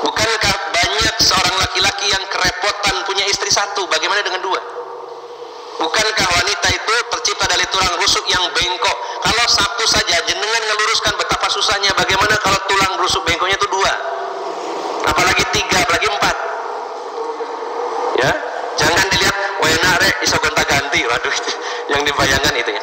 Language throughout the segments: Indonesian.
Bukankah banyak seorang laki-laki yang kerepotan punya istri satu, bagaimana dengan dua? Bukankah wanita itu tercipta dari tulang rusuk yang bengkok? Kalau satu saja jenengan ngeluruskan betapa susahnya, bagaimana kalau tulang rusuk bengkoknya itu dua? Apalagi tiga, apalagi empat. Ya, jangan dilihat wena rek iso gonta-ganti, waduh itu yang dibayangkan itu ya.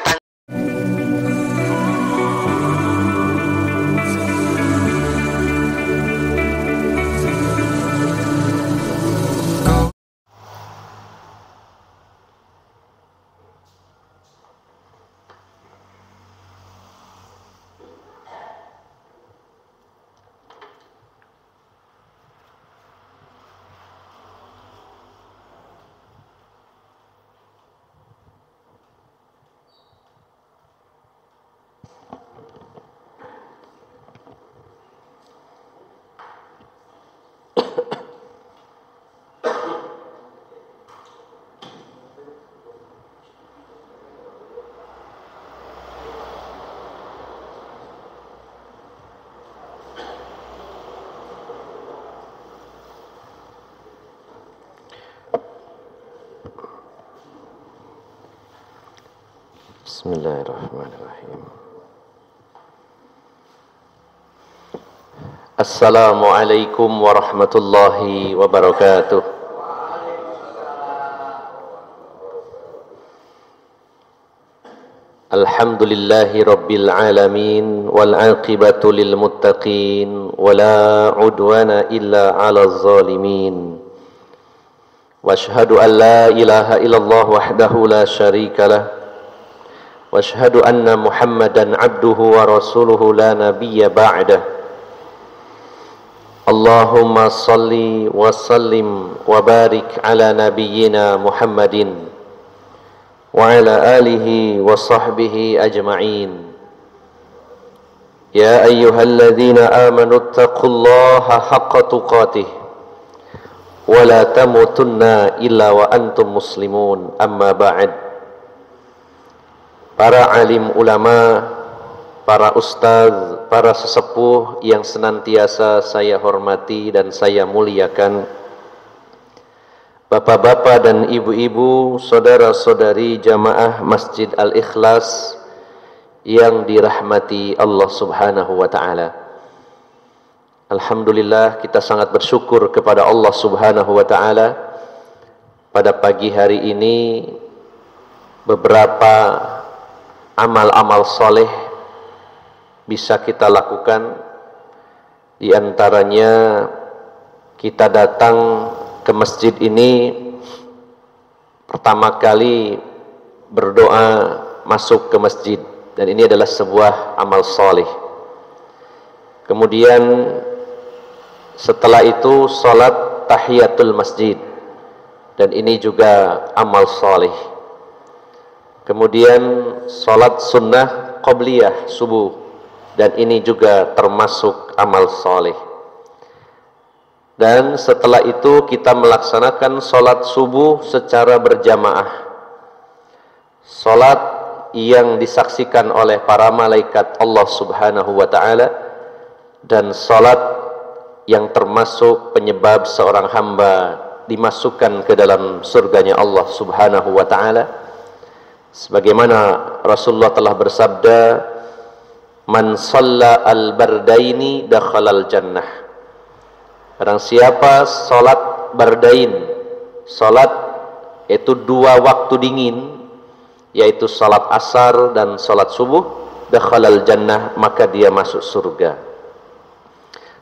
Bismillahirrahmanirrahim. Assalamualaikum warahmatullahi wabarakatuh. Alhamdulillahi rabbil alamin wal aqibatu lil muttaqin wala udwana illa 'alal zalimin. Wa asyhadu an la ilaha illallah wahdahu la syarika lah. Wa asyhadu anna Muhammadan abduhu wa rasuluhu la nabiyya ba'dah. Allahumma salli wa sallim wa barik ala nabiyyina Muhammadin wa ala alihi wa sahbihi ajma'in. Ya ayyuhalladzina amanu taqullaha haqqa tuqatih wa la tamutunna illa wa antum muslimun, amma ba'd. Para alim ulama, para ustaz, para sesepuh yang senantiasa saya hormati dan saya muliakan, bapak-bapak dan ibu-ibu, saudara-saudari jamaah Masjid Al-Ikhlas yang dirahmati Allah Subhanahu wa ta'ala. Alhamdulillah, kita sangat bersyukur kepada Allah Subhanahu wa ta'ala. Pada pagi hari ini beberapa amal-amal soleh bisa kita lakukan. Di antaranya kita datang ke masjid ini pertama kali berdoa masuk ke masjid, dan ini adalah sebuah amal soleh. Kemudian setelah itu salat tahiyatul masjid, dan ini juga amal soleh. Kemudian salat sunnah qabliyah subuh, dan ini juga termasuk amal soleh. Dan setelah itu kita melaksanakan salat subuh secara berjamaah, salat yang disaksikan oleh para malaikat Allah Subhanahu wa ta'ala, dan salat yang termasuk penyebab seorang hamba dimasukkan ke dalam surganya Allah Subhanahu wa ta'ala. Sebagaimana Rasulullah telah bersabda, man shalla al-bardaini dakhalal jannah. Barang siapa salat bardain, salat itu dua waktu dingin, yaitu salat asar dan salat subuh, dakhalal jannah, maka dia masuk surga.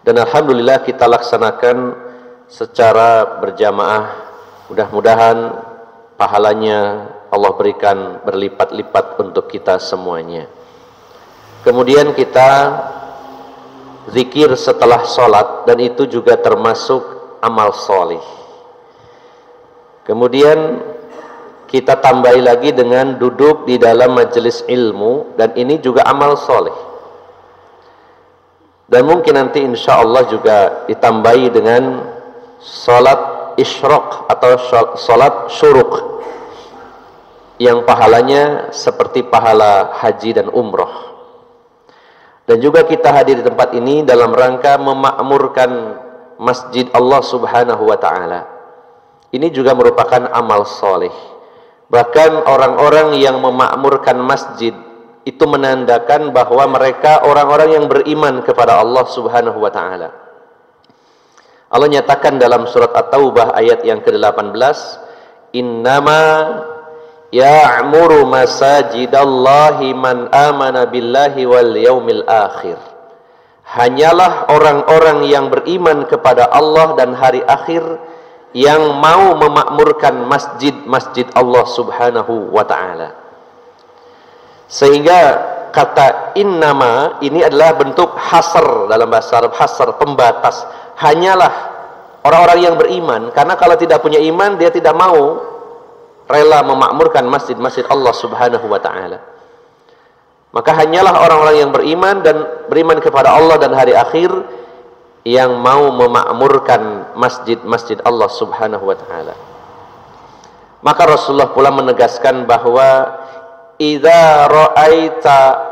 Dan alhamdulillah kita laksanakan secara berjamaah. Mudah-mudahan pahalanya Allah berikan berlipat-lipat untuk kita semuanya. Kemudian kita zikir setelah sholat, dan itu juga termasuk amal soleh. Kemudian kita tambahi lagi dengan duduk di dalam majelis ilmu, dan ini juga amal soleh. Dan mungkin nanti insya Allah juga ditambahi dengan sholat isyraq atau sholat syuruk, yang pahalanya seperti pahala haji dan umroh. Dan juga kita hadir di tempat ini dalam rangka memakmurkan masjid Allah Subhanahu wa ta'ala. Ini juga merupakan amal soleh. Bahkan orang-orang yang memakmurkan masjid itu menandakan bahwa mereka orang-orang yang beriman kepada Allah Subhanahu wa ta'ala. Allah nyatakan dalam surat At-Taubah ayat yang ke-18, innama ya'muru masajidallahi man amana billahi wal yaumil akhir. Hanyalah orang-orang yang beriman kepada Allah dan hari akhir yang mau memakmurkan masjid-masjid Allah Subhanahu wa ta'ala. Sehingga kata innama ini adalah bentuk hasr dalam bahasa Arab, hasr, pembatas. Hanyalah orang-orang yang beriman, karena kalau tidak punya iman dia tidak mau rela memakmurkan masjid-masjid Allah Subhanahu wa ta'ala. Maka hanyalah orang-orang yang beriman dan beriman kepada Allah dan hari akhir yang mau memakmurkan masjid-masjid Allah Subhanahu wa ta'ala. Maka Rasulullah pula menegaskan bahwa idza ra'aita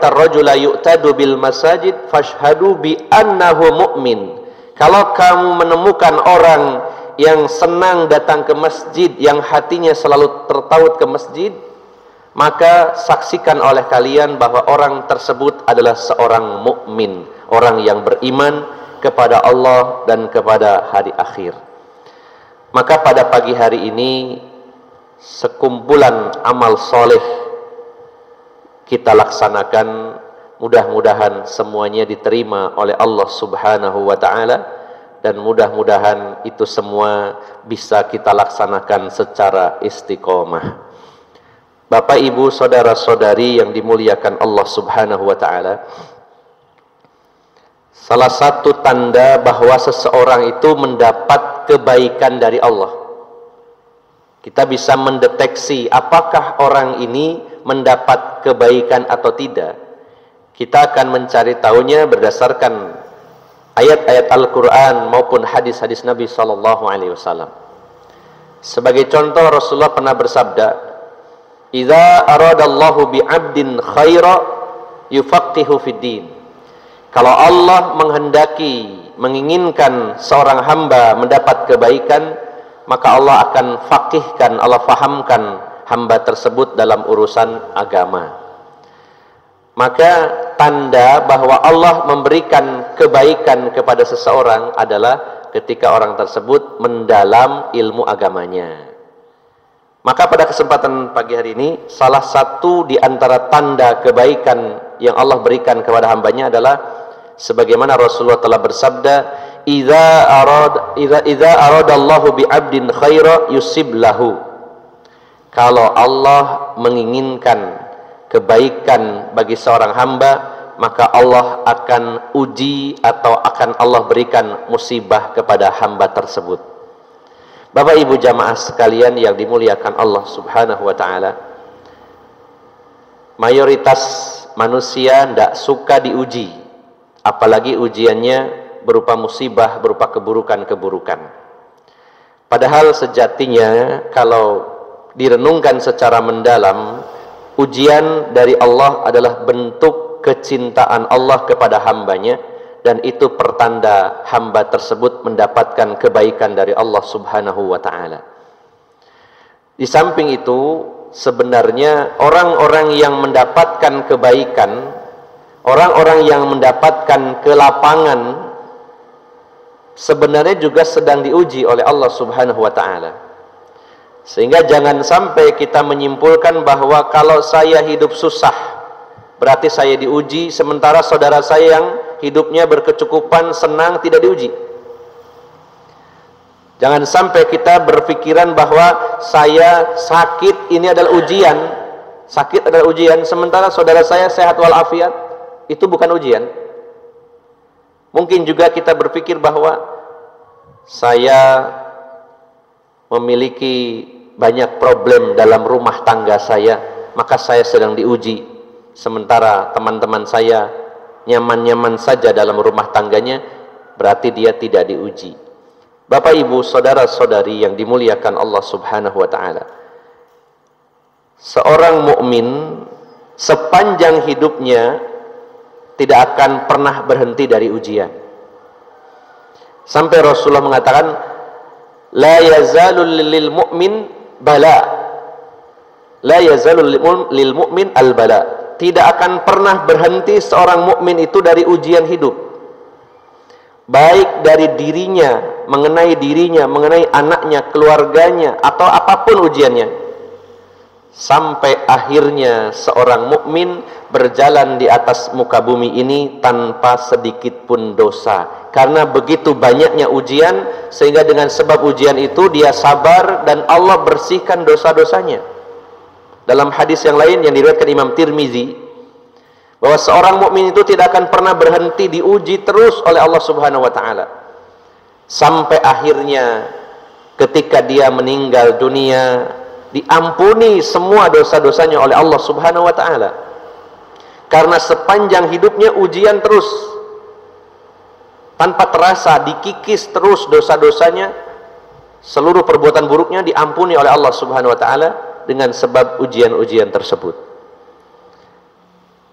ar-rajula yu'tadu bil masajid fashhadu bi annahu mu'min. Kalau kamu menemukan orang yang senang datang ke masjid, yang hatinya selalu tertaut ke masjid, maka saksikan oleh kalian bahwa orang tersebut adalah seorang mukmin, orang yang beriman kepada Allah dan kepada hari akhir. Maka pada pagi hari ini sekumpulan amal soleh kita laksanakan, mudah-mudahan semuanya diterima oleh Allah Subhanahu wa ta'ala, dan mudah-mudahan itu semua bisa kita laksanakan secara istiqomah. Bapak, Ibu, saudara-saudari yang dimuliakan Allah Subhanahu wa ta'ala, salah satu tanda bahwa seseorang itu mendapat kebaikan dari Allah, kita bisa mendeteksi apakah orang ini mendapat kebaikan atau tidak. Kita akan mencari tahunya berdasarkan ayat-ayat Al-Quran maupun hadis-hadis Nabi SAW. Sebagai contoh, Rasulullah pernah bersabda, idza aradallahu bi'abdin khaira yufaqihu fid din. Kalau Allah menghendaki, menginginkan seorang hamba mendapat kebaikan, maka Allah akan faqihkan, Allah fahamkan hamba tersebut dalam urusan agama. Maka tanda bahwa Allah memberikan kebaikan kepada seseorang adalah ketika orang tersebut mendalam ilmu agamanya. Maka pada kesempatan pagi hari ini, salah satu di antara tanda kebaikan yang Allah berikan kepada hambanya adalah sebagaimana Rasulullah telah bersabda, idza aradallahu bi'abdin khaira yusib lahu. Kalau Allah menginginkan kebaikan bagi seorang hamba, maka Allah akan uji atau akan Allah berikan musibah kepada hamba tersebut. Bapak Ibu jamaah sekalian yang dimuliakan Allah Subhanahu wa ta'ala, mayoritas manusia tidak suka diuji, apalagi ujiannya berupa musibah, berupa keburukan-keburukan. Padahal sejatinya kalau direnungkan secara mendalam, ujian dari Allah adalah bentuk kecintaan Allah kepada hambanya, dan itu pertanda hamba tersebut mendapatkan kebaikan dari Allah Subhanahu wa ta'ala. Di samping itu, sebenarnya orang-orang yang mendapatkan kebaikan, orang-orang yang mendapatkan kelapangan, sebenarnya juga sedang diuji oleh Allah Subhanahu wa ta'ala. Sehingga jangan sampai kita menyimpulkan bahwa kalau saya hidup susah berarti saya diuji, sementara saudara saya yang hidupnya berkecukupan, senang, tidak diuji. Jangan sampai kita berpikiran bahwa saya sakit ini adalah ujian, sakit adalah ujian, sementara saudara saya sehat walafiat, itu bukan ujian. Mungkin juga kita berpikir bahwa saya memiliki banyak problem dalam rumah tangga saya, maka saya sedang diuji, sementara teman-teman saya nyaman-nyaman saja dalam rumah tangganya, berarti dia tidak diuji. Bapak Ibu saudara-saudari yang dimuliakan Allah Subhanahu wa ta'ala, seorang mukmin sepanjang hidupnya tidak akan pernah berhenti dari ujian. Sampai Rasulullah mengatakan, la yazalul lil mu'min bala, la yazalul lil mu'min al bala. Tidak akan pernah berhenti seorang mukmin itu dari ujian hidup, baik dari dirinya, mengenai anaknya, keluarganya, atau apapun ujiannya, sampai akhirnya seorang mukmin berjalan di atas muka bumi ini tanpa sedikit pun dosa. Karena begitu banyaknya ujian, sehingga dengan sebab ujian itu dia sabar dan Allah bersihkan dosa-dosanya. Dalam hadis yang lain yang diriwayatkan Imam Tirmizi, bahwa seorang mukmin itu tidak akan pernah berhenti diuji terus oleh Allah Subhanahu wa taala, sampai akhirnya ketika dia meninggal dunia diampuni semua dosa-dosanya oleh Allah Subhanahu wa taala. Karena sepanjang hidupnya ujian terus, tanpa terasa dikikis terus dosa-dosanya, seluruh perbuatan buruknya diampuni oleh Allah Subhanahu wa taala dengan sebab ujian-ujian tersebut.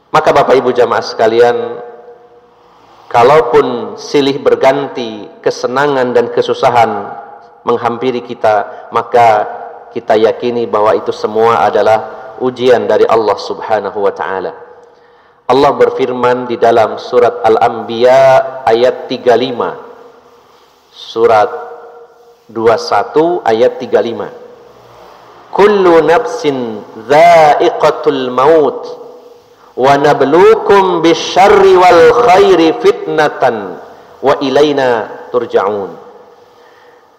Maka Bapak Ibu jamaah sekalian, kalaupun silih berganti kesenangan dan kesusahan menghampiri kita, maka kita yakini bahwa itu semua adalah ujian dari Allah Subhanahu wa taala. Allah berfirman di dalam surat Al-Anbiya ayat 35. Surat 21 ayat 35. Kullu nafsin dha'iqatul maut wa nabluukum bisyarri wal khairi fitnatan wa ilaina turja'un.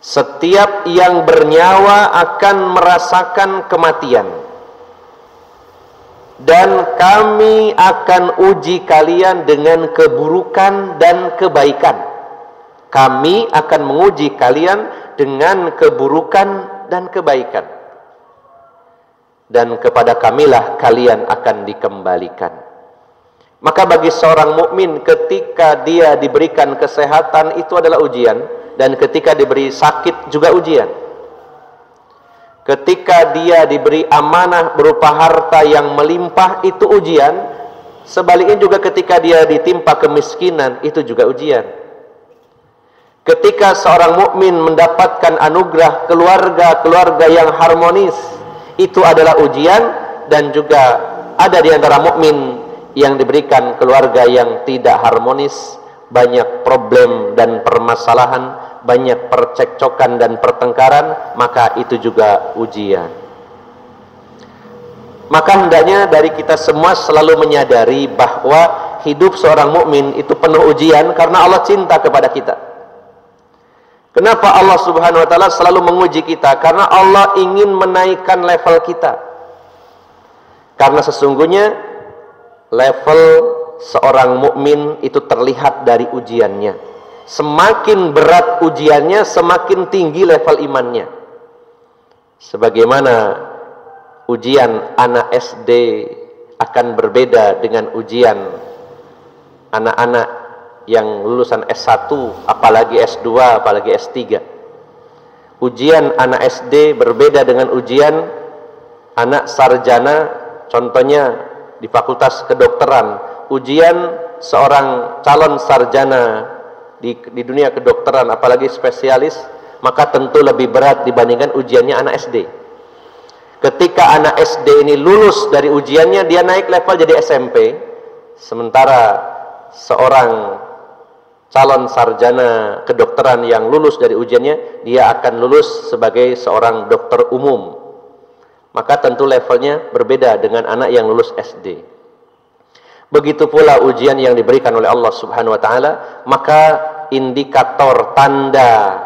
Setiap yang bernyawa akan merasakan kematian, dan kami akan uji kalian dengan keburukan dan kebaikan. Kami akan menguji kalian dengan keburukan dan kebaikan, dan kepada kamilah kalian akan dikembalikan. Maka bagi seorang mukmin, ketika dia diberikan kesehatan itu adalah ujian, dan ketika diberi sakit juga ujian. Ketika dia diberi amanah berupa harta yang melimpah itu ujian. Sebaliknya juga ketika dia ditimpa kemiskinan itu juga ujian. Ketika seorang mukmin mendapatkan anugerah keluarga yang harmonis, itu adalah ujian. Dan juga ada di antara mukmin yang diberikan keluarga yang tidak harmonis, banyak problem dan permasalahan, banyak percekcokan dan pertengkaran, maka itu juga ujian. Maka hendaknya dari kita semua selalu menyadari bahwa hidup seorang mukmin itu penuh ujian, karena Allah cinta kepada kita. Kenapa Allah Subhanahu wa taala selalu menguji kita? Karena Allah ingin menaikkan level kita. Karena sesungguhnya level seorang mukmin itu terlihat dari ujiannya. Semakin berat ujiannya, semakin tinggi level imannya. Sebagaimana ujian anak SD akan berbeda dengan ujian anak-anak yang lulusan S1, apalagi S2, apalagi S3. Ujian anak SD berbeda dengan ujian anak sarjana, contohnya di Fakultas Kedokteran. Ujian seorang calon sarjana di dunia kedokteran, apalagi spesialis, maka tentu lebih berat dibandingkan ujiannya anak SD. Ketika anak SD ini lulus dari ujiannya, dia naik level jadi SMP. Sementara seorang calon sarjana kedokteran yang lulus dari ujiannya, dia akan lulus sebagai seorang dokter umum. Maka tentu levelnya berbeda dengan anak yang lulus SD. Begitu pula ujian yang diberikan oleh Allah Subhanahu wa taala. Maka indikator tanda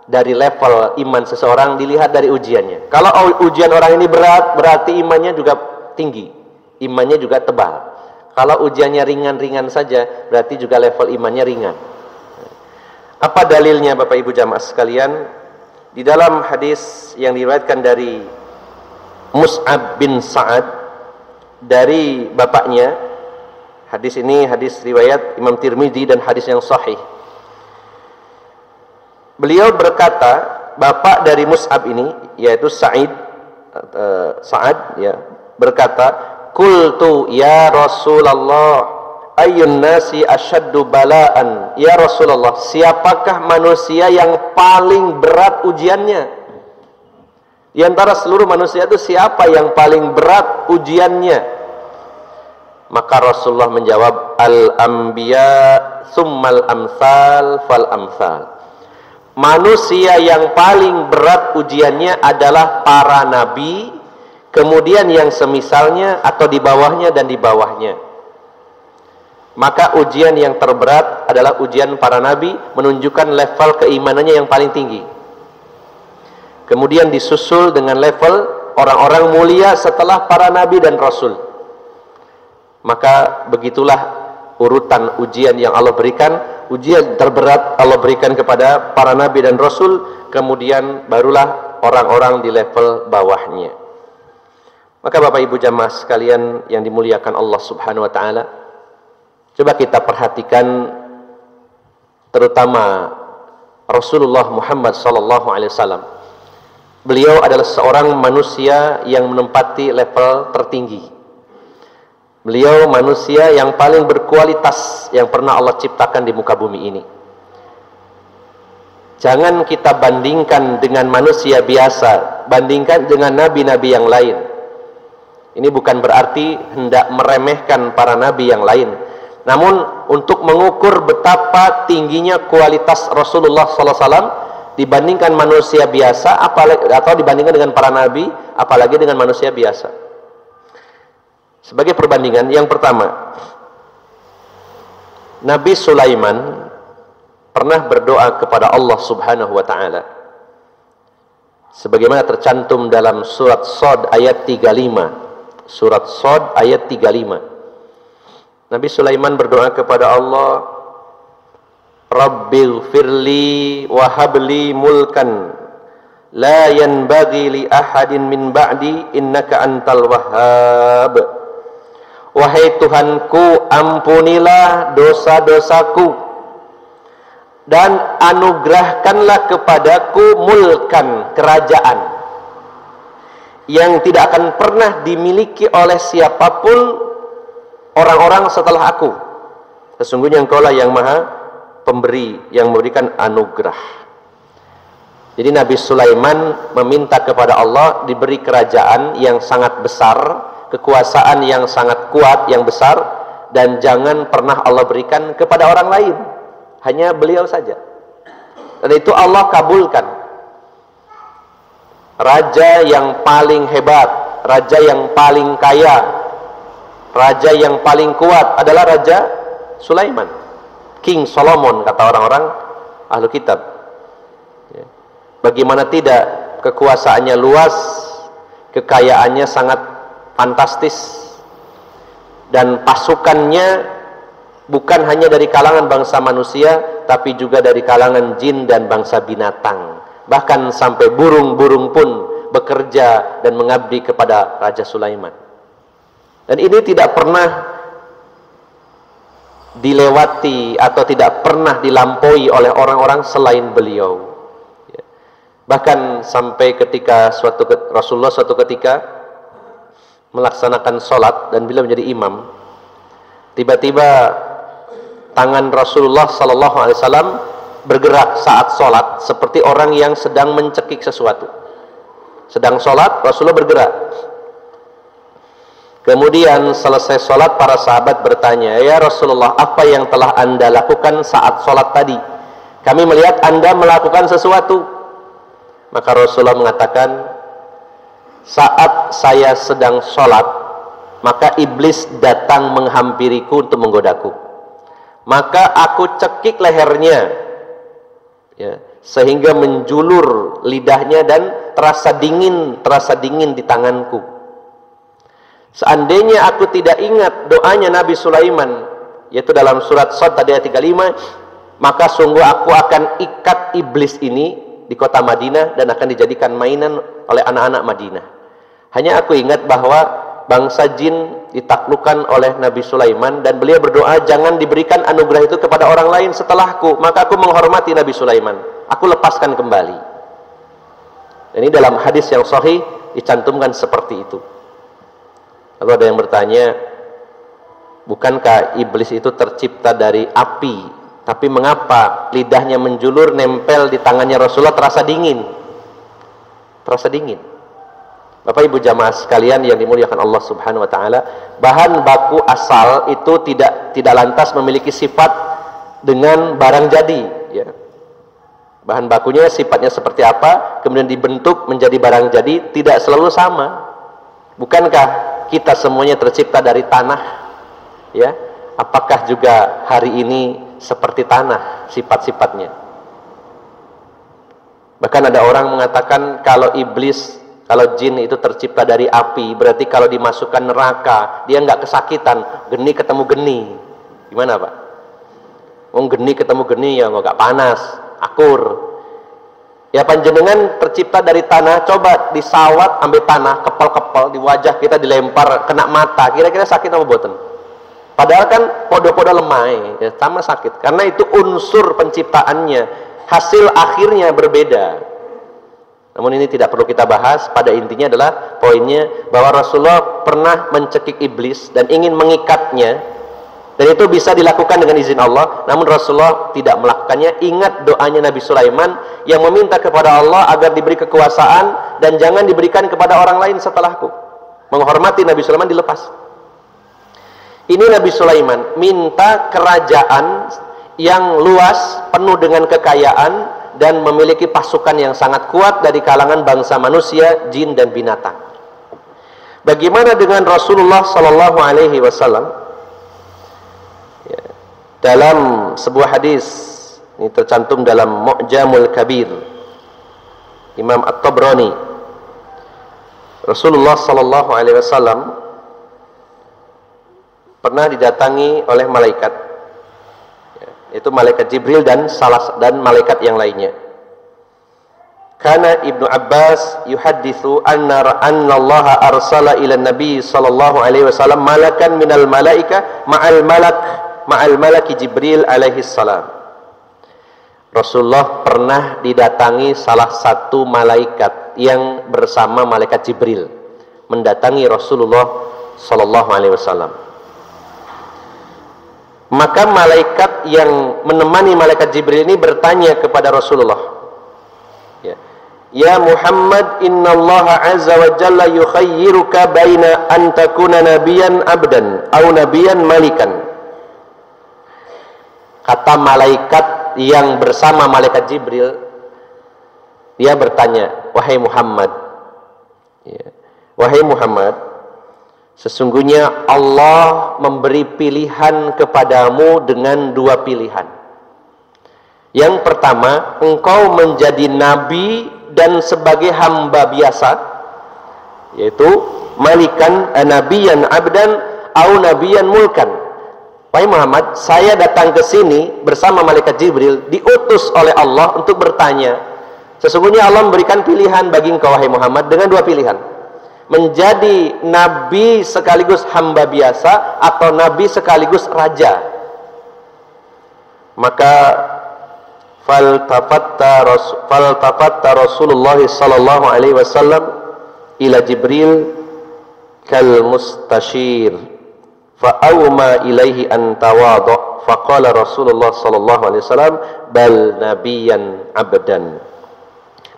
dari level iman seseorang dilihat dari ujiannya. Kalau ujian orang ini berat, berarti imannya juga tinggi, imannya juga tebal. Kalau ujiannya ringan-ringan saja, berarti juga level imannya ringan. Apa dalilnya Bapak Ibu jamaah sekalian? Di dalam hadis yang diriwayatkan dari Mus'ab bin Sa'ad dari bapaknya, hadis ini hadis riwayat Imam Tirmizi dan hadis yang sahih. Beliau berkata, bapak dari Mus'ab ini yaitu Sa'ad ya, berkata, "Qultu ya Rasulullah, ayyun nasi asyaddu bala'an, ya Rasulullah, siapakah manusia yang paling berat ujiannya? Di antara seluruh manusia itu siapa yang paling berat ujiannya? Maka Rasulullah menjawab, al-anbiya summal amsal fal amsal. Manusia yang paling berat ujiannya adalah para nabi, kemudian yang semisalnya atau di bawahnya dan di bawahnya. Maka ujian yang terberat adalah ujian para nabi, menunjukkan level keimanannya yang paling tinggi. Kemudian disusul dengan level orang-orang mulia setelah para nabi dan rasul. Maka begitulah urutan ujian yang Allah berikan. Ujian terberat Allah berikan kepada para nabi dan rasul, kemudian barulah orang-orang di level bawahnya. Maka Bapak Ibu jamaah sekalian yang dimuliakan Allah Subhanahu wa taala, coba kita perhatikan terutama Rasulullah Muhammad sallallahu alaihi wasallam. Beliau adalah seorang manusia yang menempati level tertinggi. Beliau manusia yang paling berkualitas yang pernah Allah ciptakan di muka bumi ini. Jangan kita bandingkan dengan manusia biasa, bandingkan dengan nabi-nabi yang lain. Ini bukan berarti hendak meremehkan para nabi yang lain, namun untuk mengukur betapa tingginya kualitas Rasulullah SAW dibandingkan manusia biasa, atau dibandingkan dengan para nabi, apalagi dengan manusia biasa. Sebagai perbandingan, yang pertama, Nabi Sulaiman pernah berdoa kepada Allah Subhanahu wa taala. Sebagaimana tercantum dalam surat Shad ayat 35. Surat Shad ayat 35. Nabi Sulaiman berdoa kepada Allah, Rabbighfirli wa habli mulkan la yanbaghi li ahadin min ba'di innaka antal wahhab. Wahai Tuhanku, ampunilah dosa-dosaku dan anugerahkanlah kepadaku mulkan, kerajaan yang tidak akan pernah dimiliki oleh siapapun orang-orang setelah aku. Sesungguhnya Engkaulah yang maha pemberi, yang memberikan anugerah. Jadi Nabi Sulaiman meminta kepada Allah diberi kerajaan yang sangat besar, kekuasaan yang sangat kuat, yang besar, dan jangan pernah Allah berikan kepada orang lain, hanya beliau saja. Dan itu Allah kabulkan. Raja yang paling hebat, raja yang paling kaya, raja yang paling kuat adalah Raja Sulaiman, King Solomon kata orang-orang ahlu kitab. Bagaimana tidak, kekuasaannya luas, kekayaannya sangat fantastis, dan pasukannya bukan hanya dari kalangan bangsa manusia, tapi juga dari kalangan jin dan bangsa binatang. Bahkan sampai burung-burung pun bekerja dan mengabdi kepada Raja Sulaiman. Dan ini tidak pernah dilewati atau tidak pernah dilampaui oleh orang-orang selain beliau. Bahkan sampai ketika Rasulullah suatu ketika melaksanakan sholat dan beliau menjadi imam, tiba-tiba tangan Rasulullah SAW bergerak saat sholat seperti orang yang sedang mencekik sesuatu. Sedang sholat, Rasulullah bergerak. Kemudian selesai sholat, para sahabat bertanya, ya Rasulullah, apa yang telah Anda lakukan saat sholat tadi? Kami melihat Anda melakukan sesuatu. Maka Rasulullah mengatakan, saat saya sedang sholat, maka iblis datang menghampiriku untuk menggodaku. Maka aku cekik lehernya, ya, sehingga menjulur lidahnya dan terasa dingin di tanganku. Seandainya aku tidak ingat doanya Nabi Sulaiman, yaitu dalam surat Shad tadi ayat 35, maka sungguh aku akan ikat iblis ini di kota Madinah dan akan dijadikan mainan oleh anak-anak Madinah. Hanya aku ingat bahwa bangsa jin ditaklukkan oleh Nabi Sulaiman dan beliau berdoa jangan diberikan anugerah itu kepada orang lain setelahku, maka aku menghormati Nabi Sulaiman, aku lepaskan kembali. Dan ini dalam hadis yang sahih dicantumkan seperti itu. Lalu ada yang bertanya, Bukankah iblis itu tercipta dari api? Tapi mengapa lidahnya menjulur nempel di tangannya Rasulullah terasa dingin? Terasa dingin. Bapak Ibu jamaah sekalian yang dimuliakan Allah Subhanahu wa taala, bahan baku asal itu tidak lantas memiliki sifat dengan barang jadi, ya. Bahan bakunya sifatnya seperti apa, kemudian dibentuk menjadi barang jadi, tidak selalu sama. Bukankah kita semuanya tercipta dari tanah, ya? Apakah juga hari ini seperti tanah sifat-sifatnya? Bahkan ada orang mengatakan kalau iblis, kalau jin itu tercipta dari api, berarti kalau dimasukkan neraka dia nggak kesakitan. Geni ketemu geni, gimana Pak? Geni ketemu geni ya nggak panas, akur. Ya panjenengan tercipta dari tanah, coba disawat ambil tanah, kepal-kepal di wajah kita dilempar kena mata, kira-kira sakit apa boten? Padahal kan podo-podo lemah, ya, sama sakit. Karena itu unsur penciptaannya, hasil akhirnya berbeda. Namun ini tidak perlu kita bahas. Pada intinya adalah poinnya bahwa Rasulullah pernah mencekik iblis dan ingin mengikatnya, dan itu bisa dilakukan dengan izin Allah. Namun Rasulullah tidak melakukannya. Ingat doanya Nabi Sulaiman yang meminta kepada Allah agar diberi kekuasaan dan jangan diberikan kepada orang lain setelahku. Menghormati Nabi Sulaiman dilepas. Ini Nabi Sulaiman minta kerajaan yang luas, penuh dengan kekayaan, dan memiliki pasukan yang sangat kuat dari kalangan bangsa manusia, jin dan binatang. Bagaimana dengan Rasulullah Sallallahu Alaihi Wasallam? Ya, dalam sebuah hadis ini tercantum dalam Mu'jamul Kabir Imam At-Tabrani, Rasulullah Sallallahu Alaihi Wasallam pernah didatangi oleh malaikat, yaitu malaikat Jibril dan malaikat yang lainnya. Kana Ibnu Abbas yuhadditsu anna Allah arsala ila Nabi sallallahu alaihi wasallam malakan minal malaika ma'al malaki Jibril alaihi salam. Rasulullah pernah didatangi salah satu malaikat yang bersama malaikat Jibril mendatangi Rasulullah sallallahu alaihi wasallam. Maka malaikat yang menemani malaikat Jibril ini bertanya kepada Rasulullah, ya Muhammad, innallaha azza wa jalla yukhayyiruka baina an takuna nabiyan abdan au nabiyan malikan. Kata malaikat yang bersama malaikat Jibril, dia bertanya, wahai Muhammad, wahai Muhammad, sesungguhnya Allah memberi pilihan kepadamu dengan dua pilihan. Yang pertama, engkau menjadi nabi dan sebagai hamba biasa, yaitu malikan nabiyan abdan au nabiyan mulkan. Wahai Muhammad, saya datang ke sini bersama malaikat Jibril, diutus oleh Allah untuk bertanya. Sesungguhnya Allah memberikan pilihan bagi engkau wahai Muhammad dengan dua pilihan. Menjadi nabi sekaligus hamba biasa atau nabi sekaligus raja. Maka faltafatta Rasulullah sallallahu alaihi wasallam ila Jibril kal mustashir fa awma ilaihi an tawadhu faqala Rasulullah sallallahu alaihi wasallam bal nabiyan abdan.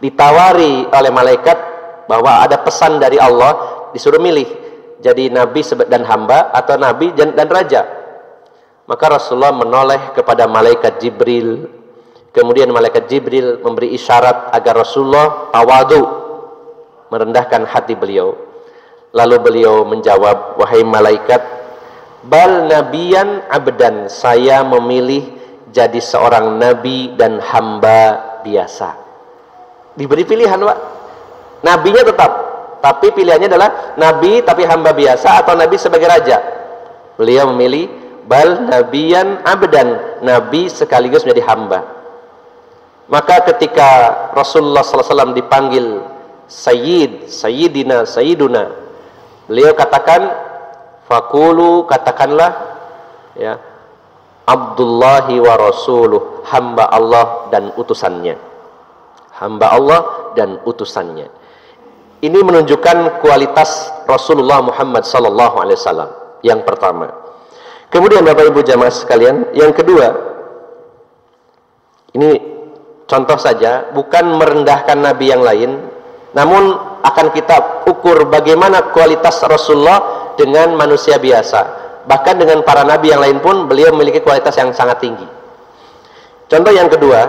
Ditawari oleh malaikat bahwa ada pesan dari Allah, disuruh milih jadi nabi dan hamba atau nabi dan raja. Maka Rasulullah menoleh kepada malaikat Jibril. Kemudian malaikat Jibril memberi isyarat agar Rasulullah tawadu, merendahkan hati beliau. Lalu beliau menjawab, wahai malaikat, bal nabiyan abdan, saya memilih jadi seorang nabi dan hamba biasa. Diberi pilihan, Pak. Nabinya tetap, tapi pilihannya adalah nabi tapi hamba biasa atau nabi sebagai raja. Beliau memilih bal nabiyan abdan, nabi sekaligus menjadi hamba. Maka ketika Rasulullah SAW dipanggil Sayyid, Sayyidina, Sayyiduna, beliau katakan, fakulu, katakanlah, ya, Abdullahi wa Rasuluh, hamba Allah dan utusannya. Hamba Allah dan utusannya. Ini menunjukkan kualitas Rasulullah Muhammad SAW. Yang pertama. Kemudian Bapak Ibu jamaah sekalian, yang kedua, ini contoh saja, bukan merendahkan nabi yang lain, namun akan kita ukur bagaimana kualitas Rasulullah dengan manusia biasa. Bahkan dengan para nabi yang lain pun beliau memiliki kualitas yang sangat tinggi. Contoh yang kedua,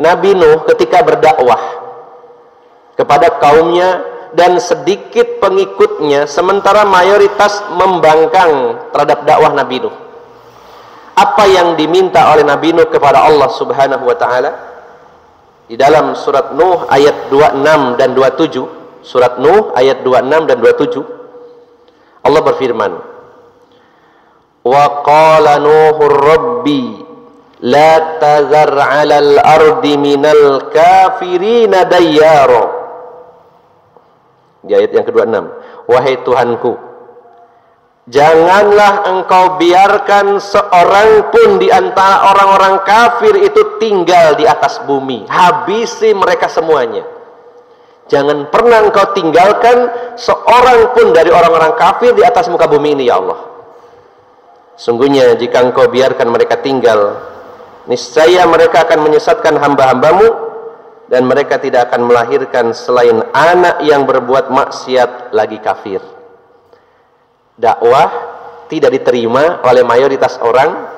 Nabi Nuh ketika berdakwah kepada kaumnya dan sedikit pengikutnya, sementara mayoritas membangkang terhadap dakwah Nabi Nuh. Apa yang diminta oleh Nabi Nuh kepada Allah Subhanahu wa taala? Di dalam surat Nuh ayat 26 dan 27, surat Nuh ayat 26 dan 27, Allah berfirman, "Wa qala Nuhur Rabbi la tazar 'alal ardi minal kafirina dayyara." Di ayat yang ke-26, "Wahai Tuhanku, janganlah engkau biarkan seorang pun di antara orang-orang kafir itu tinggal di atas bumi. Habisi mereka semuanya. Jangan pernah engkau tinggalkan seorang pun dari orang-orang kafir di atas muka bumi ini, ya Allah. Sungguhnya jika engkau biarkan mereka tinggal, niscaya mereka akan menyesatkan hamba-hambamu, dan mereka tidak akan melahirkan selain anak yang berbuat maksiat lagi kafir." Dakwah tidak diterima oleh mayoritas orang,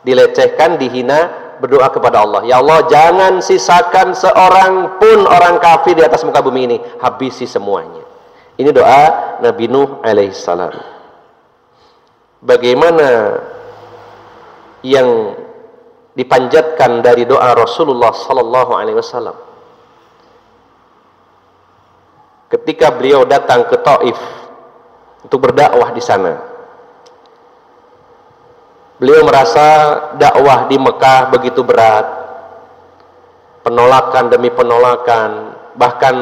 dilecehkan, dihina, berdoa kepada Allah, "Ya Allah, jangan sisakan seorang pun orang kafir di atas muka bumi ini, habisi semuanya." Ini doa Nabi Nuh alaihissalam. Bagaimana yang dipanjatkan dari doa Rasulullah sallallahu alaihi wasallam ketika beliau datang ke Taif untuk berdakwah di sana. Beliau merasa dakwah di Mekah begitu berat, penolakan demi penolakan, bahkan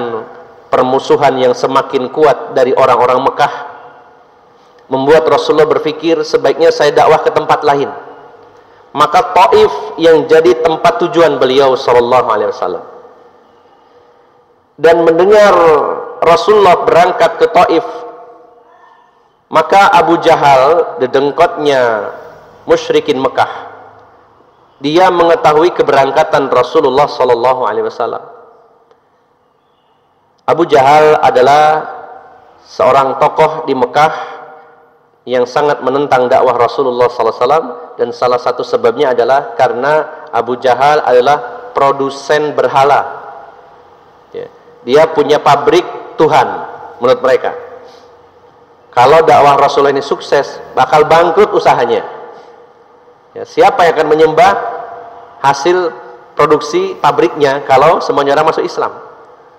permusuhan yang semakin kuat dari orang-orang Mekah, membuat Rasulullah berpikir sebaiknya saya dakwah ke tempat lain. Maka Taif yang jadi tempat tujuan beliau sallallahu alaihi wasallam. Dan mendengar Rasulullah berangkat ke Taif, maka Abu Jahal, dedengkotnya musyrikin Mekah, dia mengetahui keberangkatan Rasulullah sallallahu alaihi wasallam. Abu Jahal adalah seorang tokoh di Mekah yang sangat menentang dakwah Rasulullah sallallahu alaihi wasallam, dan salah satu sebabnya adalah karena Abu Jahal adalah produsen berhala. Dia punya pabrik Tuhan menurut mereka. Kalau dakwah Rasulullah ini sukses, bakal bangkrut usahanya. Siapa yang akan menyembah hasil produksi pabriknya kalau semuanya orang masuk Islam?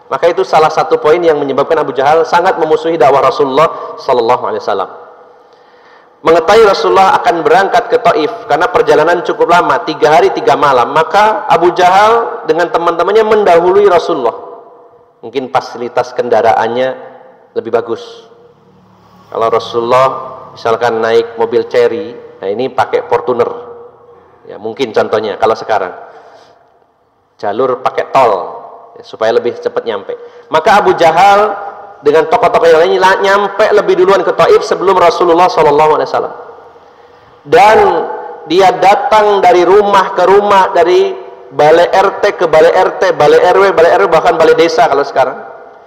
Maka itu salah satu poin yang menyebabkan Abu Jahal sangat memusuhi dakwah Rasulullah sallallahu alaihi wasallam. Mengetahui Rasulullah akan berangkat ke Taif karena perjalanan cukup lama, 3 hari 3 malam, maka Abu Jahal dengan teman-temannya mendahului Rasulullah. Mungkin fasilitas kendaraannya lebih bagus. Kalau Rasulullah misalkan naik mobil Chery, nah ini pakai Fortuner, ya mungkin contohnya. Kalau sekarang jalur pakai tol, ya, supaya lebih cepat nyampe. Maka Abu Jahal dengan tokoh-tokoh yang lainnya nyampe lebih duluan ke Taif sebelum Rasulullah SAW. Dan dia datang dari rumah ke rumah, dari balai RT ke balai RT, balai RW, bahkan balai desa kalau sekarang,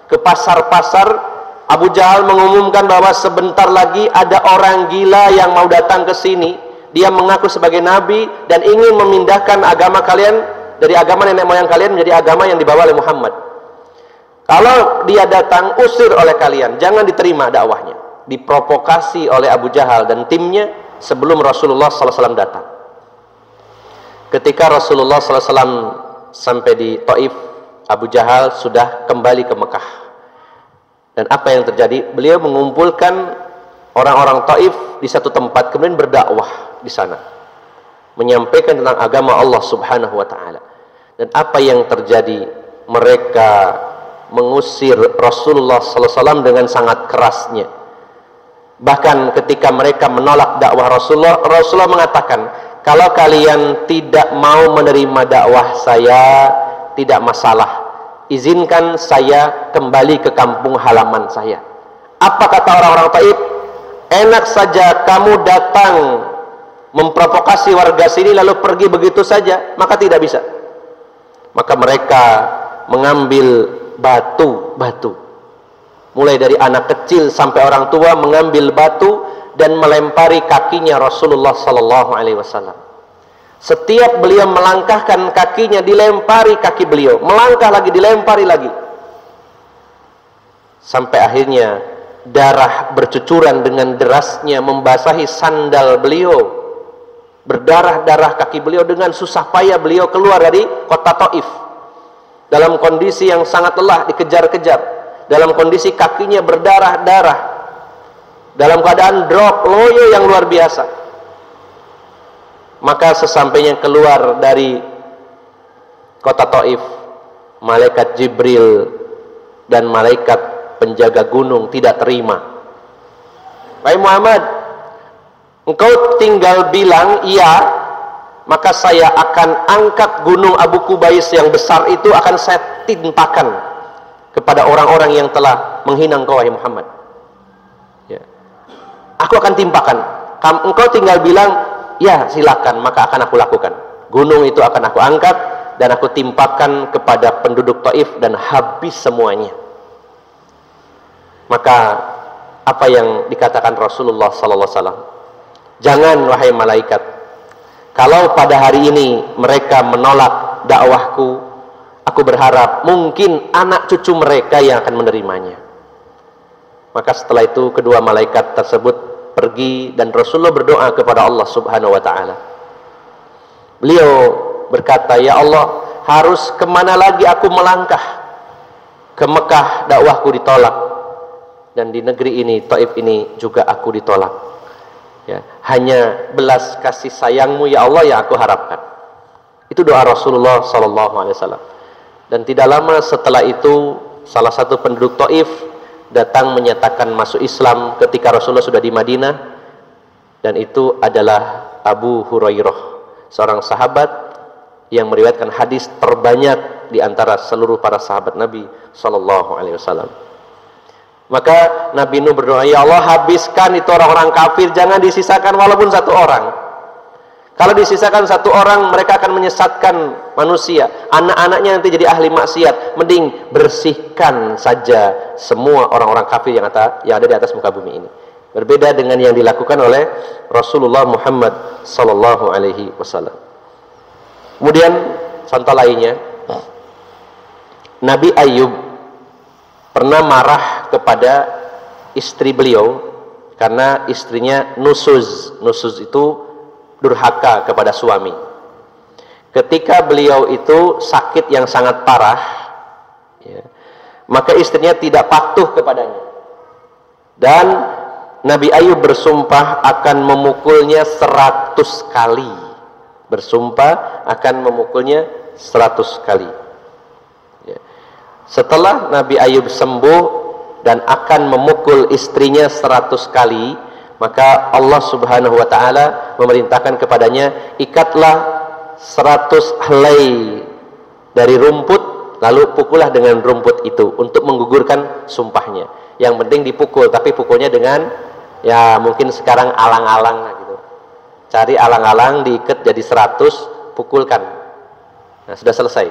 ke pasar-pasar. Abu Jahal mengumumkan bahwa sebentar lagi ada orang gila yang mau datang ke sini. Dia mengaku sebagai nabi dan ingin memindahkan agama kalian dari agama nenek moyang kalian menjadi agama yang dibawa oleh Muhammad. Kalau dia datang, usir oleh kalian, jangan diterima dakwahnya. Diprovokasi oleh Abu Jahal dan timnya sebelum Rasulullah SAW datang. Ketika Rasulullah SAW sampai di Taif, Abu Jahal sudah kembali ke Mekah. Dan apa yang terjadi? Beliau mengumpulkan orang-orang Taif di satu tempat, kemudian berdakwah di sana, menyampaikan tentang agama Allah Subhanahu wa taala. Dan apa yang terjadi? Mereka mengusir Rasulullah SAW dengan sangat kerasnya. Bahkan ketika mereka menolak dakwah Rasulullah, Rasulullah mengatakan, kalau kalian tidak mau menerima dakwah saya, tidak masalah, izinkan saya kembali ke kampung halaman saya. Apa kata orang-orang Taif? enak saja kamu datang memprovokasi warga sini lalu pergi begitu saja, maka tidak bisa. Maka mereka mengambil batu-batu, mulai dari anak kecil sampai orang tua, mengambil batu dan melempari kakinya Rasulullah sallallahu alaihi wasallam. Setiap beliau melangkahkan kakinya, dilempari kaki beliau, melangkah lagi, dilempari lagi, sampai akhirnya darah bercucuran dengan derasnya membasahi sandal beliau. Berdarah-darah kaki beliau. Dengan susah payah beliau keluar dari kota Taif dalam kondisi yang sangat lelah, dikejar-kejar, dalam kondisi kakinya berdarah-darah, dalam keadaan drop, loyo yang luar biasa. Maka sesampainya keluar dari kota Taif, malaikat Jibril dan malaikat penjaga gunung tidak terima. Wahai Muhammad, engkau tinggal bilang iya, maka saya akan angkat gunung Abu Kubais yang besar itu, akan saya timpakan kepada orang-orang yang telah menghina engkau wahai Muhammad. Ya. Aku akan timpakan. Engkau tinggal bilang ya silakan, maka akan aku lakukan. Gunung itu akan aku angkat dan aku timpakan kepada penduduk Taif dan habis semuanya. Maka apa yang dikatakan Rasulullah sallallahu alaihi wasallam, jangan wahai malaikat, kalau pada hari ini mereka menolak dakwahku, aku berharap mungkin anak cucu mereka yang akan menerimanya. Maka setelah itu kedua malaikat tersebut pergi dan Rasulullah berdoa kepada Allah subhanahu wa ta'ala. Beliau berkata, ya Allah, harus kemana lagi aku melangkah? Ke Mekah dakwahku ditolak, dan di negeri ini, Taif ini juga aku ditolak. Ya, hanya belas kasih sayangmu ya Allah yang aku harapkan. Itu doa Rasulullah sallallahu alaihi wasallam. Dan tidak lama setelah itu salah satu penduduk Taif datang menyatakan masuk Islam ketika Rasulullah sudah di Madinah, dan itu adalah Abu Hurairah, seorang sahabat yang meriwayatkan hadis terbanyak di antara seluruh para sahabat Nabi sallallahu alaihi wasallam. Maka Nabi Nuh berdoa, ya Allah, habiskan itu orang-orang kafir, jangan disisakan walaupun satu orang. Kalau disisakan satu orang, mereka akan menyesatkan manusia, anak-anaknya nanti jadi ahli maksiat. Mending bersihkan saja semua orang-orang kafir yang ada di atas muka bumi ini. Berbeda dengan yang dilakukan oleh Rasulullah Muhammad sallallahu alaihi wasallam. Kemudian contoh lainnya, Nabi Ayub pernah marah kepada istri beliau karena istrinya nusuz. Nusuz itu durhaka kepada suami. Ketika beliau itu sakit yang sangat parah, ya, maka istrinya tidak patuh kepadanya, dan Nabi Ayub bersumpah akan memukulnya 100 kali. Bersumpah akan memukulnya 100 kali. Ya. Setelah Nabi Ayub sembuh dan akan memukul istrinya 100 kali, maka Allah subhanahu wa ta'ala memerintahkan kepadanya, ikatlah 100 helai dari rumput, lalu pukullah dengan rumput itu untuk menggugurkan sumpahnya. Yang penting dipukul, tapi pukulnya dengan, ya mungkin sekarang alang-alang gitu. Cari alang-alang, diikat jadi 100, pukulkan. Nah, sudah selesai.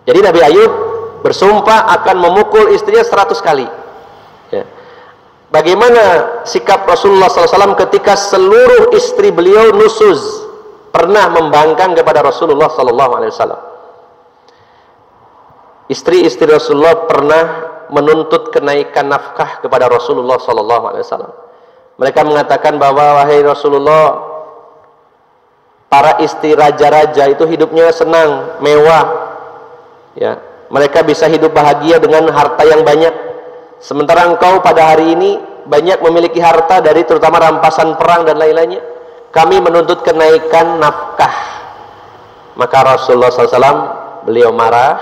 Jadi Nabi Ayub bersumpah akan memukul istrinya 100 kali. Ya. Bagaimana sikap Rasulullah SAW ketika seluruh istri beliau nusuz, pernah membangkang kepada Rasulullah SAW? Istri-istri Rasulullah pernah menuntut kenaikan nafkah kepada Rasulullah SAW. Mereka mengatakan bahwa, wahai Rasulullah, para istri raja-raja itu hidupnya senang, mewah, ya, mereka bisa hidup bahagia dengan harta yang banyak. Sementara engkau pada hari ini banyak memiliki harta dari terutama rampasan perang dan lain-lainnya. Kami menuntut kenaikan nafkah. Maka Rasulullah SAW beliau marah,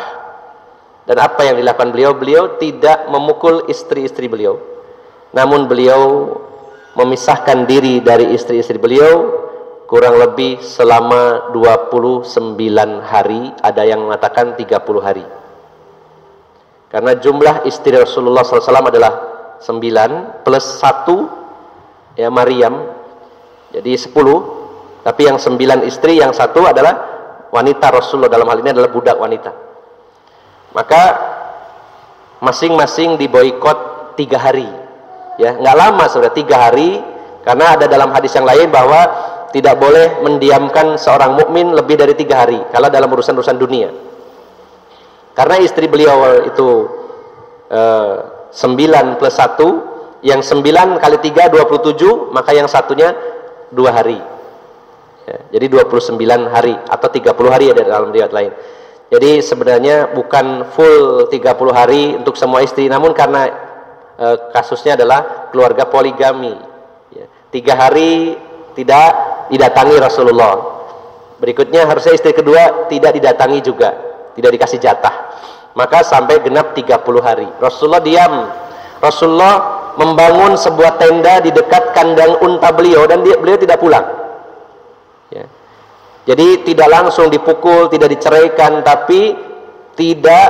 dan apa yang dilakukan beliau? Beliau tidak memukul istri-istri beliau, namun beliau memisahkan diri dari istri-istri beliau kurang lebih selama 29 hari, ada yang mengatakan 30 hari. Karena jumlah istri Rasulullah SAW adalah 9 plus 1, ya Maryam. Jadi 10, tapi yang 9 istri, yang 1 adalah wanita Rasulullah, dalam hal ini adalah budak wanita. Maka masing-masing diboikot 3 hari. Ya, nggak lama sudah 3 hari, karena ada dalam hadis yang lain bahwa tidak boleh mendiamkan seorang mukmin lebih dari 3 hari kalau dalam urusan-urusan dunia. Karena istri beliau itu 9 plus 1, yang 9 kali 3 27, maka yang satunya 2 hari. Ya, jadi 29 hari atau 30 hari ada dalam riwayat lain. Jadi sebenarnya bukan full 30 hari untuk semua istri, namun karena kasusnya adalah keluarga poligami. Ya, 3 hari tidak didatangi Rasulullah. Berikutnya harusnya istri kedua tidak didatangi juga, tidak dikasih jatah. Maka sampai genap 30 hari. Rasulullah diam. Rasulullah membangun sebuah tenda di dekat kandang unta beliau, dan beliau tidak pulang. Ya. Jadi tidak langsung dipukul, tidak diceraikan, tapi tidak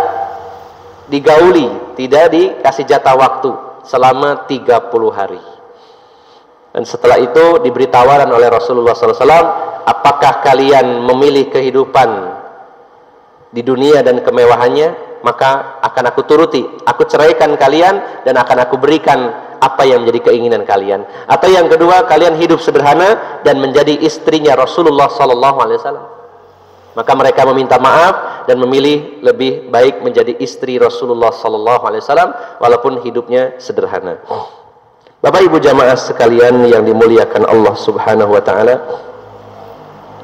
digauli, tidak dikasih jatah waktu selama 30 hari. Dan setelah itu diberi tawaran oleh Rasulullah SAW, apakah kalian memilih kehidupan di dunia dan kemewahannya, maka akan aku turuti. Aku ceraikan kalian dan akan aku berikan apa yang menjadi keinginan kalian. Atau yang kedua, kalian hidup sederhana dan menjadi istrinya Rasulullah SAW. Maka mereka meminta maaf dan memilih lebih baik menjadi istri Rasulullah SAW walaupun hidupnya sederhana. Bapak Ibu jamaah sekalian yang dimuliakan Allah Subhanahu wa taala.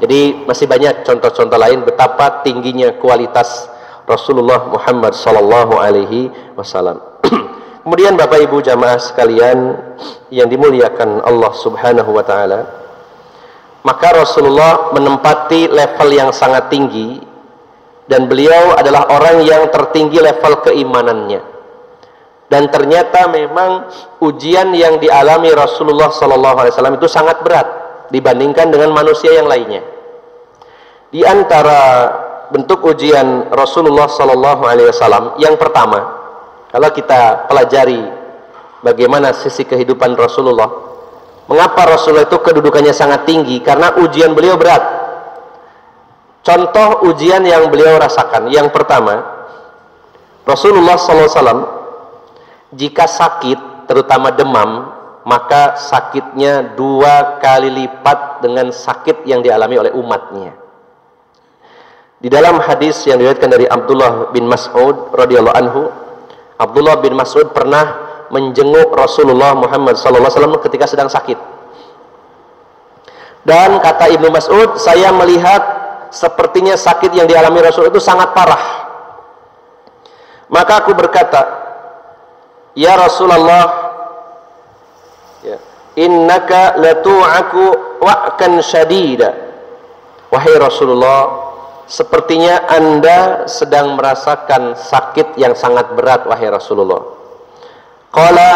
Jadi masih banyak contoh-contoh lain betapa tingginya kualitas Rasulullah Muhammad sallallahu alaihi wasallam. Kemudian Bapak Ibu jamaah sekalian yang dimuliakan Allah Subhanahu wa taala, maka Rasulullah menempati level yang sangat tinggi, dan beliau adalah orang yang tertinggi level keimanannya. Dan ternyata memang ujian yang dialami Rasulullah sallallahu alaihi wasallam itu sangat berat dibandingkan dengan manusia yang lainnya. Di antara bentuk ujian Rasulullah sallallahu alaihi wasallam yang pertama, kalau kita pelajari bagaimana sisi kehidupan Rasulullah, mengapa Rasulullah itu kedudukannya sangat tinggi? Karena ujian beliau berat. Contoh ujian yang beliau rasakan, yang pertama, Rasulullah sallallahu alaihi wasallam jika sakit, terutama demam, maka sakitnya 2 kali lipat dengan sakit yang dialami oleh umatnya. Di dalam hadis yang diriwayatkan dari Abdullah bin Mas'ud radhiyallahu anhu, Abdullah bin Mas'ud pernah menjenguk Rasulullah Muhammad SAW ketika sedang sakit. Dan kata Ibnu Mas'ud, saya melihat sepertinya sakit yang dialami Rasul itu sangat parah. Maka aku berkata, ya Rasulullah, ya, innaka latu'aku wa'kan syadida. Wahai Rasulullah, sepertinya Anda sedang merasakan sakit yang sangat berat, wahai Rasulullah. Qala,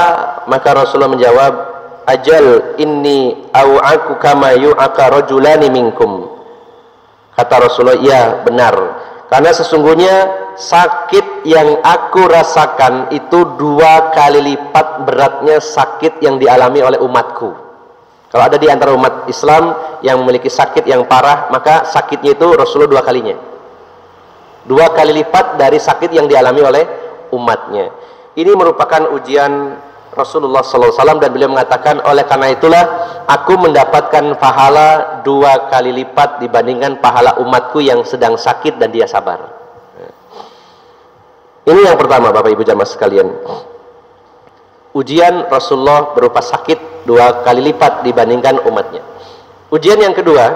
maka Rasulullah menjawab, ajal inni au'aku kama yu'aka rajulani minkum. Kata Rasulullah, ya benar, karena sesungguhnya sakit yang aku rasakan itu 2 kali lipat beratnya sakit yang dialami oleh umatku. Kalau ada di antara umat Islam yang memiliki sakit yang parah, maka sakitnya itu Rasulullah 2 kalinya. 2 kali lipat dari sakit yang dialami oleh umatnya. Ini merupakan ujian Rasulullah SAW, dan beliau mengatakan, oleh karena itulah aku mendapatkan pahala 2 kali lipat dibandingkan pahala umatku yang sedang sakit dan dia sabar. Ini yang pertama Bapak Ibu jamaah sekalian. Ujian Rasulullah berupa sakit 2 kali lipat dibandingkan umatnya. Ujian yang kedua,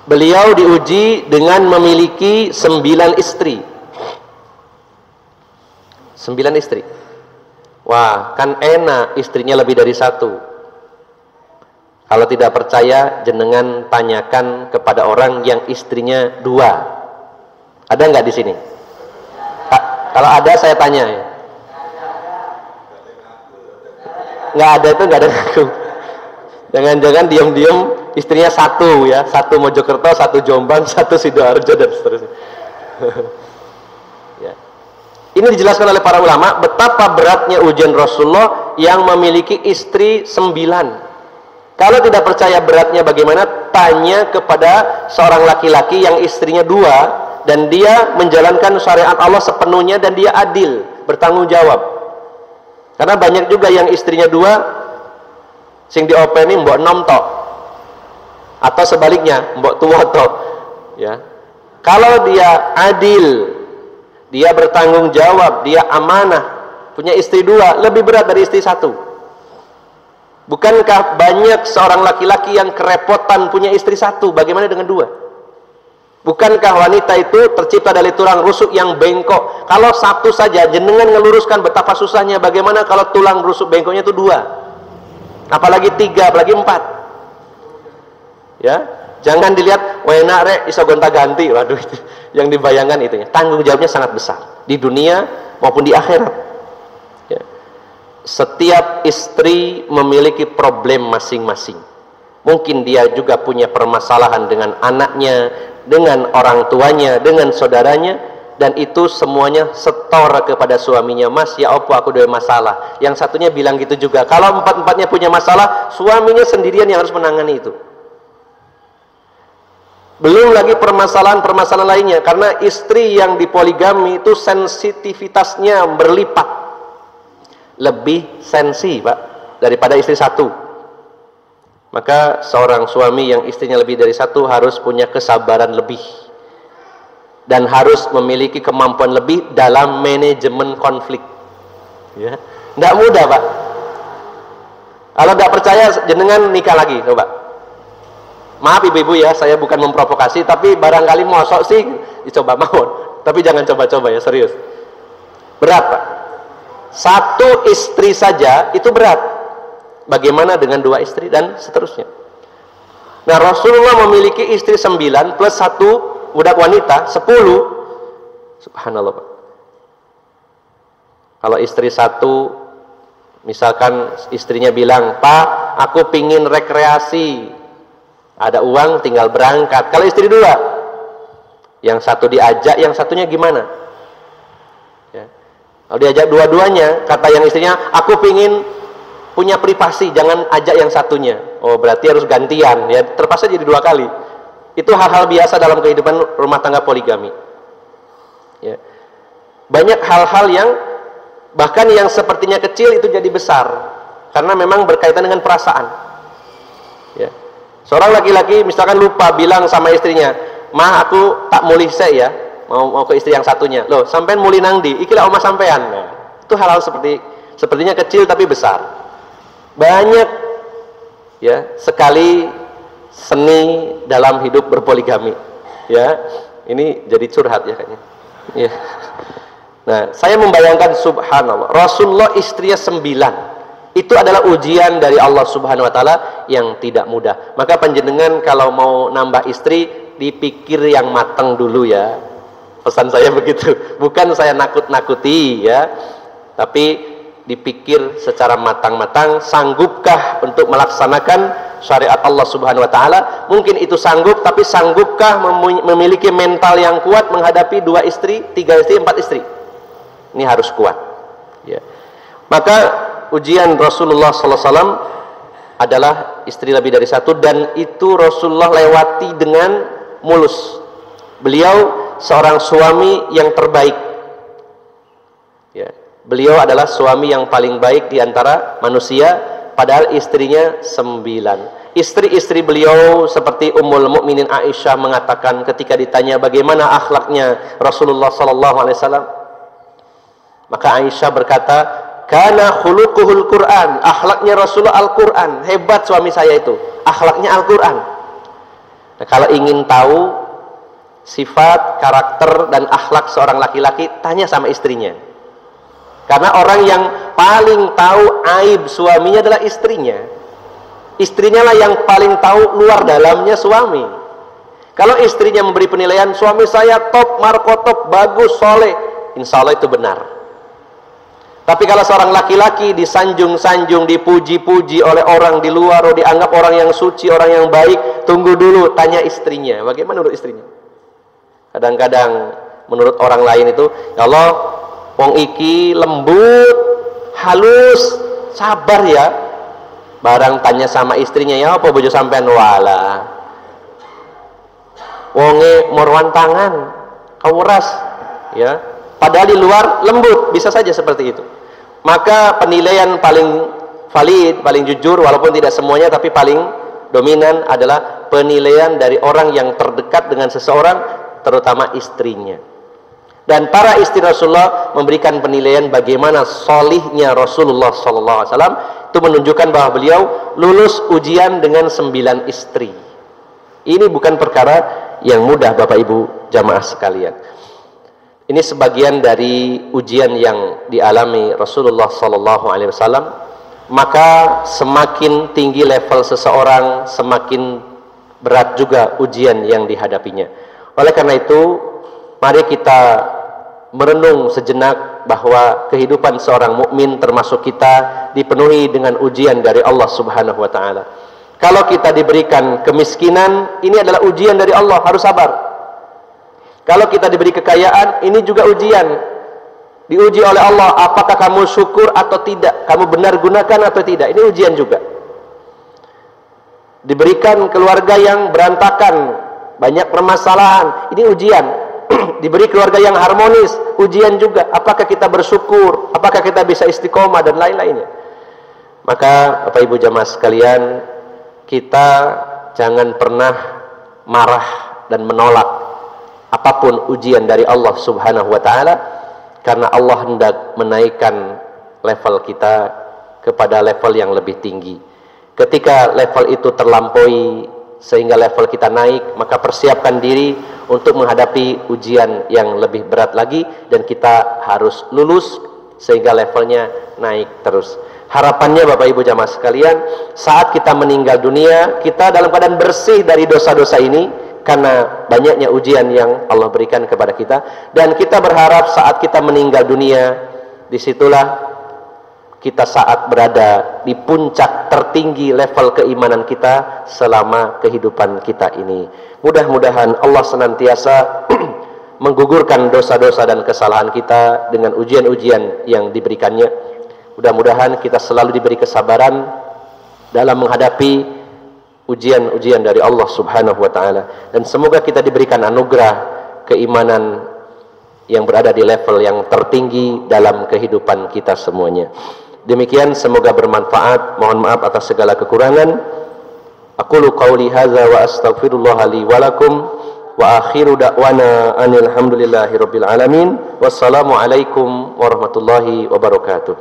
beliau diuji dengan memiliki 9 istri. 9 istri. Wah, kan enak istrinya lebih dari 1. Kalau tidak percaya, jenengan tanyakan kepada orang yang istrinya 2. Ada nggak di sini? Kalau ada saya tanya ya. Nggak ada itu nggak ada ngaku. Jangan-jangan diam-diam istrinya 1 ya, 1 Mojokerto, 1 Jombang, 1 Sidoarjo dan seterusnya. Ya. Ini dijelaskan oleh para ulama betapa beratnya ujian Rasulullah yang memiliki istri 9. Kalau tidak percaya beratnya bagaimana, tanya kepada seorang laki-laki yang istrinya 2 dan dia menjalankan syariat Allah sepenuhnya dan dia adil, bertanggung jawab. Karena banyak juga yang istrinya 2 sing diopeni mbok 6 tok, atau sebaliknya mbok tuwa tok, ya. Kalau dia adil, dia bertanggung jawab, dia amanah, punya istri 2, lebih berat dari istri 1. Bukankah banyak seorang laki-laki yang kerepotan punya istri 1, bagaimana dengan 2? Bukankah wanita itu tercipta dari tulang rusuk yang bengkok? Kalau 1 saja jenengan ngeluruskan betapa susahnya, bagaimana kalau tulang rusuk bengkoknya itu 2? Apalagi 3, apalagi 4. Ya, jangan dilihat enak rek iso gonta-ganti. Waduh, itu yang dibayangkan itunya. Tanggung jawabnya sangat besar di dunia maupun di akhirat. Setiap istri memiliki problem masing-masing. Mungkin dia juga punya permasalahan dengan anaknya, dengan orang tuanya, dengan saudaranya, dan itu semuanya setor kepada suaminya. Mas, ya opo aku ada masalah. Yang satunya bilang gitu juga. Kalau empat-empatnya punya masalah, suaminya sendirian yang harus menangani itu. Belum lagi permasalahan-permasalahan lainnya, karena istri yang dipoligami itu sensitivitasnya berlipat. Lebih sensi, Pak, daripada istri 1. Maka seorang suami yang istrinya lebih dari 1 harus punya kesabaran lebih dan harus memiliki kemampuan lebih dalam manajemen konflik, ya. Tidak mudah, Pak. Kalau tidak percaya jenengan nikah lagi, coba. Maaf ibu-ibu ya, saya bukan memprovokasi, tapi barangkali mosok sih dicoba mawon, tapi jangan coba-coba ya, serius. Berat, Pak. 1 istri saja itu berat, bagaimana dengan 2 istri dan seterusnya. Nah, Rasulullah memiliki istri 9 plus 1 budak wanita 10. Subhanallah, Pak. Kalau istri 1, misalkan istrinya bilang, Pak, aku pingin rekreasi, ada uang tinggal berangkat. Kalau istri 2, yang 1 diajak, yang satunya gimana? Kalau diajak dua-duanya, kata yang istrinya, aku pingin punya privasi, jangan ajak yang satunya. Oh, berarti harus gantian, ya, terpaksa jadi 2 kali. Itu hal-hal biasa dalam kehidupan rumah tangga poligami, ya. Banyak hal-hal yang bahkan yang sepertinya kecil itu jadi besar, karena memang berkaitan dengan perasaan, ya. Seorang laki-laki misalkan lupa bilang sama istrinya, mah aku tak mulih saya ya, mau ke istri yang satunya. Loh, sampean muli nang ndi? Iki lah omah sampean. Nah, itu hal-hal sepertinya kecil tapi besar. Banyak ya sekali seni dalam hidup berpoligami. Ya, ini jadi curhat ya kayaknya. Ya. Nah, saya membayangkan subhanallah, Rasulullah istrinya 9. Itu adalah ujian dari Allah Subhanahu wa taala yang tidak mudah. Maka panjenengan kalau mau nambah istri dipikir yang matang dulu ya. Pesan saya begitu, bukan saya nakut-nakuti ya, tapi dipikir secara matang-matang, sanggupkah untuk melaksanakan syariat Allah Subhanahu wa taala? Mungkin itu sanggup, tapi sanggupkah memiliki mental yang kuat menghadapi 2 istri, 3 istri, 4 istri? Ini harus kuat, ya. Maka ujian Rasulullah SAW adalah istri lebih dari 1, dan itu Rasulullah lewati dengan mulus. Beliau seorang suami yang terbaik, ya. Beliau adalah suami yang paling baik di antara manusia, padahal istrinya 9. Istri-istri beliau seperti Ummul Mukminin Aisyah mengatakan ketika ditanya bagaimana akhlaknya Rasulullah SAW, maka Aisyah berkata, kana khuluquhul Quran, akhlaknya Rasulullah Al-Quran. Hebat suami saya itu, akhlaknya Al-Quran. Nah, kalau ingin tahu sifat, karakter, dan akhlak seorang laki-laki, tanya sama istrinya. Karena orang yang paling tahu aib suaminya adalah istrinya. Istrinya lah yang paling tahu luar dalamnya suami. Kalau istrinya memberi penilaian, suami saya top, markotop, bagus, soleh, insya Allah itu benar. Tapi kalau seorang laki-laki disanjung-sanjung, dipuji-puji oleh orang di luar, atau dianggap orang yang suci, orang yang baik, tunggu dulu, tanya istrinya. Bagaimana menurut istrinya? Kadang-kadang menurut orang lain itu, ya Allah, wong iki lembut, halus, sabar ya. Barang tanya sama istrinya, ya apa bojo sampean, wala wonge morwan tangan kawuras ya, padahal di luar lembut, bisa saja seperti itu. Maka penilaian paling valid, paling jujur, walaupun tidak semuanya tapi paling dominan adalah penilaian dari orang yang terdekat dengan seseorang, terutama istrinya. Dan para istri Rasulullah memberikan penilaian bagaimana solihnya Rasulullah SAW. Itu menunjukkan bahwa beliau lulus ujian dengan 9 istri. Ini bukan perkara yang mudah, Bapak Ibu jamaah sekalian. Ini sebagian dari ujian yang dialami Rasulullah SAW. Maka semakin tinggi level seseorang, semakin berat juga ujian yang dihadapinya. Oleh karena itu, mari kita merenung sejenak bahwa kehidupan seorang mukmin termasuk kita dipenuhi dengan ujian dari Allah Subhanahu wa taala. Kalau kita diberikan kemiskinan, ini adalah ujian dari Allah, harus sabar. Kalau kita diberi kekayaan, ini juga ujian. Diuji oleh Allah, apakah kamu syukur atau tidak, kamu benar gunakan atau tidak, ini ujian juga. Diberikan keluarga yang berantakan, banyak permasalahan, ini ujian. Diberi keluarga yang harmonis, ujian juga. Apakah kita bersyukur, apakah kita bisa istiqomah dan lain-lainnya. Maka Bapak Ibu jamaah sekalian, kita jangan pernah marah dan menolak apapun ujian dari Allah Subhanahu wa taala, karena Allah hendak menaikkan level kita kepada level yang lebih tinggi. Ketika level itu terlampaui sehingga level kita naik, maka persiapkan diri untuk menghadapi ujian yang lebih berat lagi, dan kita harus lulus sehingga levelnya naik terus. Harapannya Bapak Ibu jamaah sekalian, saat kita meninggal dunia, kita dalam keadaan bersih dari dosa-dosa ini karena banyaknya ujian yang Allah berikan kepada kita. Dan kita berharap saat kita meninggal dunia, disitulah kita saat berada di puncak tertinggi level keimanan kita selama kehidupan kita ini. Mudah-mudahan Allah senantiasa menggugurkan dosa-dosa dan kesalahan kita dengan ujian-ujian yang diberikannya. Mudah-mudahan kita selalu diberi kesabaran dalam menghadapi ujian-ujian dari Allah Subhanahu wa taala, dan semoga kita diberikan anugerah keimanan yang berada di level yang tertinggi dalam kehidupan kita semuanya. Demikian, semoga bermanfaat. Mohon maaf atas segala kekurangan. Aqulu qawli hadza wa astaghfirullah li wa lakum, wa akhiru da'wana anil hamdulillahi rabbil alamin. Wassalamu alaikum warahmatullahi wabarakatuh.